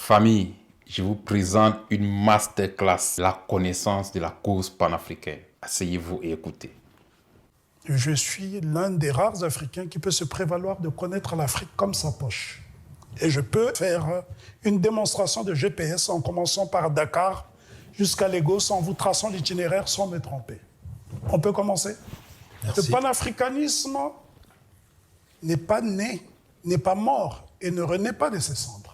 Famille, je vous présente une masterclass, la connaissance de la cause panafricaine. Asseyez-vous et écoutez. Je suis l'un des rares Africains qui peut se prévaloir de connaître l'Afrique comme sa poche. Et je peux faire une démonstration de GPS en commençant par Dakar jusqu'à Lagos en vous traçant l'itinéraire sans me tromper. On peut commencer? Merci. Le panafricanisme n'est pas né, n'est pas mort et ne renaît pas de ses cendres.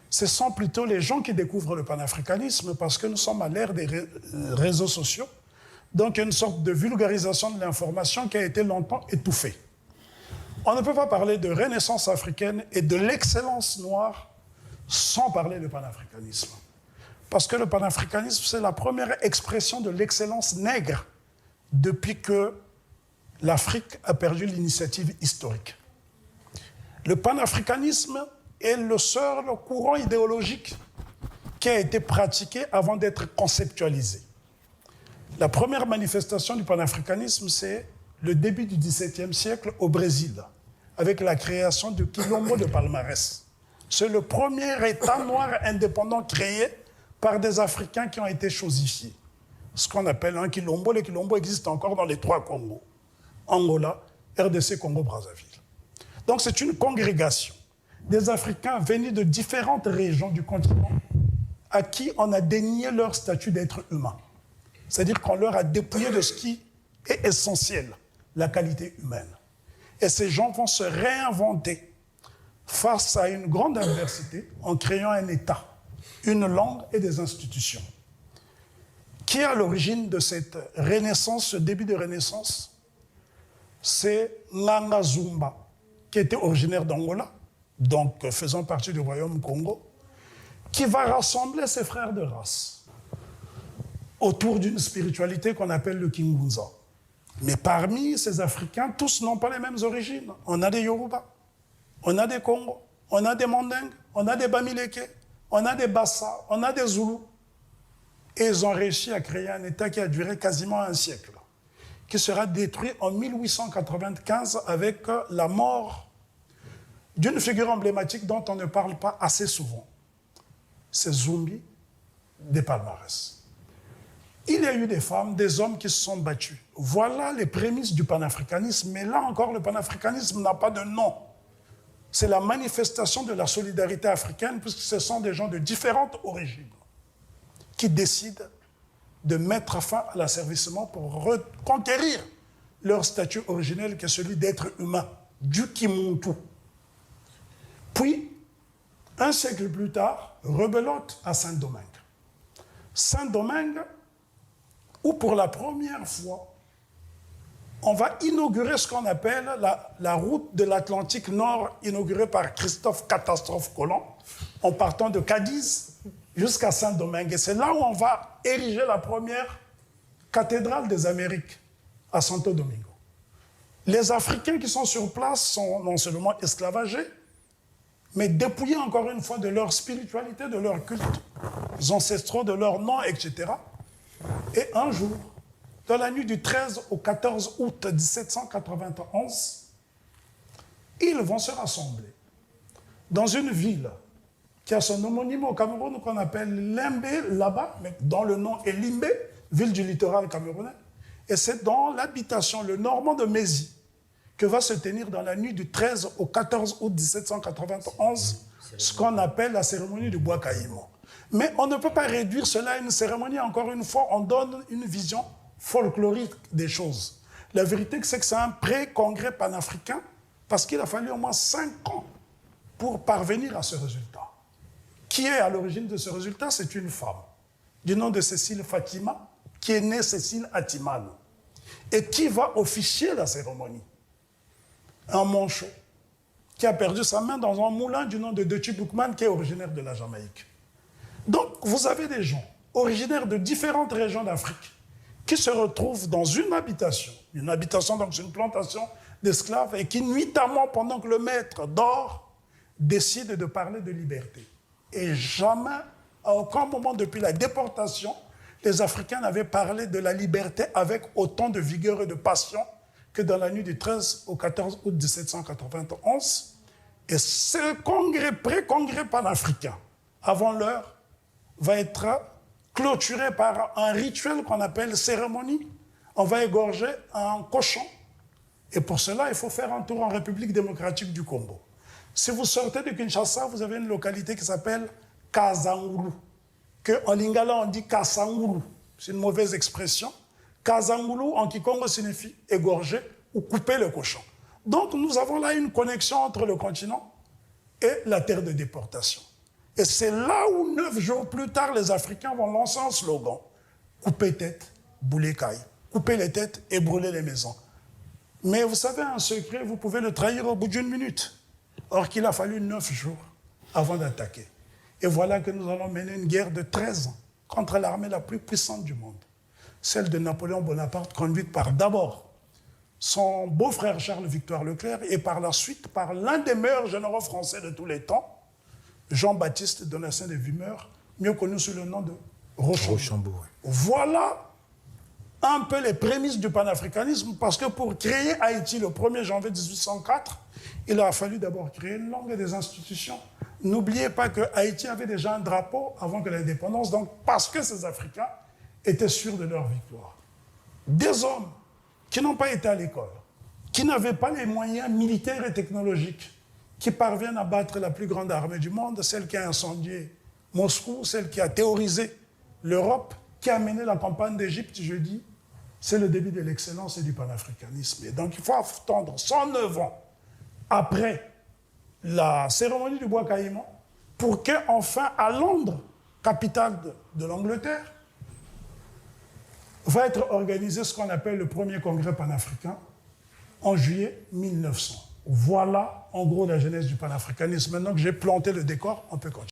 Ce sont plutôt les gens qui découvrent le panafricanisme parce que nous sommes à l'ère des réseaux sociaux. Donc, il y a une sorte de vulgarisation de l'information qui a été longtemps étouffée. On ne peut pas parler de renaissance africaine et de l'excellence noire sans parler de panafricanisme. Parce que le panafricanisme, c'est la première expression de l'excellence nègre depuis que l'Afrique a perdu l'initiative historique. Le panafricanisme est le seul courant idéologique qui a été pratiqué avant d'être conceptualisé. La première manifestation du panafricanisme, c'est le début du XVIIe siècle au Brésil, avec la création du Quilombo de Palmarès. C'est le premier État noir indépendant créé par des Africains qui ont été chosifiés. Ce qu'on appelle un Quilombo. Le Quilombo existe encore dans les 3 Congos. Angola, RDC, Congo-Brazzaville. Donc c'est une congrégation des Africains venus de différentes régions du continent à qui on a dénié leur statut d'être humain. C'est-à-dire qu'on leur a dépouillé de ce qui est essentiel, la qualité humaine. Et ces gens vont se réinventer face à une grande adversité en créant un État, une langue et des institutions. Qui est à l'origine de cette renaissance, ce début de renaissance? C'est Nganga Zumba, qui était originaire d'Angola, donc faisant partie du royaume Congo, qui va rassembler ses frères de race autour d'une spiritualité qu'on appelle le Kingunza. Mais parmi ces Africains, tous n'ont pas les mêmes origines. On a des Yoruba, on a des Congo, on a des Mandingues, on a des Bamileke, on a des Bassa, on a des Zoulous. Et ils ont réussi à créer un État qui a duré quasiment un siècle, qui sera détruit en 1895 avec la mort d'une figure emblématique dont on ne parle pas assez souvent. C'est Zumbi des Palmarès. Il y a eu des femmes, des hommes qui se sont battus. Voilà les prémices du panafricanisme, mais là encore, le panafricanisme n'a pas de nom. C'est la manifestation de la solidarité africaine, puisque ce sont des gens de différentes origines qui décident de mettre fin à l'asservissement pour reconquérir leur statut originel, qui est celui d'être humain, du Kimuntu. Puis, un siècle plus tard, rebelote à Saint-Domingue. Saint-Domingue, où pour la première fois, on va inaugurer ce qu'on appelle la route de l'Atlantique Nord, inaugurée par Christophe Catastrophe Colomb, en partant de Cadiz jusqu'à Saint-Domingue. Et c'est là où on va ériger la première cathédrale des Amériques, à Santo Domingo. Les Africains qui sont sur place sont non seulement esclavagés, mais dépouillés encore une fois de leur spiritualité, de leur culte, des ancestraux, de leur nom, etc. Et un jour, dans la nuit du 13 au 14 août 1791, ils vont se rassembler dans une ville qui a son homonyme au Cameroun qu'on appelle Limbé, là-bas, mais dont le nom est Limbé, ville du littoral camerounais. Et c'est dans l'habitation, le Normand de Mézy, que va se tenir dans la nuit du 13 au 14 août 1791, ce qu'on appelle la cérémonie du Bois Caïmo. Mais on ne peut pas réduire cela à une cérémonie. Encore une fois, on donne une vision folklorique des choses. La vérité, c'est que c'est un pré-congrès panafricain parce qu'il a fallu au moins 5 ans pour parvenir à ce résultat. Qui est à l'origine de ce résultat? C'est une femme du nom de Cécile Fatima, qui est née Cécile Atimane, et qui va officier la cérémonie. Un manchot qui a perdu sa main dans un moulin du nom de Deutsche Bookman, qui est originaire de la Jamaïque. Donc, vous avez des gens originaires de différentes régions d'Afrique qui se retrouvent dans une habitation donc c'est une plantation d'esclaves, et qui, nuitamment, pendant que le maître dort, décide de parler de liberté. Et jamais, à aucun moment depuis la déportation, les Africains n'avaient parlé de la liberté avec autant de vigueur et de passion que dans la nuit du 13 au 14 août 1791. Et ce congrès, pré-congrès panafricain, avant l'heure, va être clôturé par un rituel qu'on appelle cérémonie. On va égorger un cochon. Et pour cela, il faut faire un tour en République démocratique du Congo. Si vous sortez de Kinshasa, vous avez une localité qui s'appelle Kazangulu, qu'en lingala on dit Kasangulu. C'est une mauvaise expression. Kazangulu en Kikongo signifie égorger ou couper le cochon. Donc nous avons là une connexion entre le continent et la terre de déportation. Et c'est là où 9 jours plus tard, les Africains vont lancer un slogan. Couper tête, bouler caille. Couper les têtes et brûler les maisons. Mais vous savez, un secret, vous pouvez le trahir au bout d'une minute. Or qu'il a fallu 9 jours avant d'attaquer. Et voilà que nous allons mener une guerre de 13 ans contre l'armée la plus puissante du monde. Celle de Napoléon Bonaparte, conduite par d'abord son beau-frère Charles-Victor Leclerc et par la suite par l'un des meilleurs généraux français de tous les temps, Jean-Baptiste Donatien de Vimeur, mieux connu sous le nom de Rochambeau. Voilà un peu les prémices du panafricanisme, parce que pour créer Haïti le 1er janvier 1804, il a fallu d'abord créer une langue et des institutions. N'oubliez pas que Haïti avait déjà un drapeau avant que l'indépendance, donc parce que ces Africains étaient sûrs de leur victoire. Des hommes qui n'ont pas été à l'école, qui n'avaient pas les moyens militaires et technologiques, qui parviennent à battre la plus grande armée du monde, celle qui a incendié Moscou, celle qui a théorisé l'Europe, qui a mené la campagne d'Égypte, je dis, c'est le début de l'excellence et du panafricanisme. Et donc il faut attendre 109 ans après la cérémonie du bois caïman pour qu'enfin, à Londres, capitale de l'Angleterre, va être organisé ce qu'on appelle le premier congrès panafricain en juillet 1900. Voilà, en gros, la genèse du panafricanisme. Maintenant que j'ai planté le décor, on peut continuer.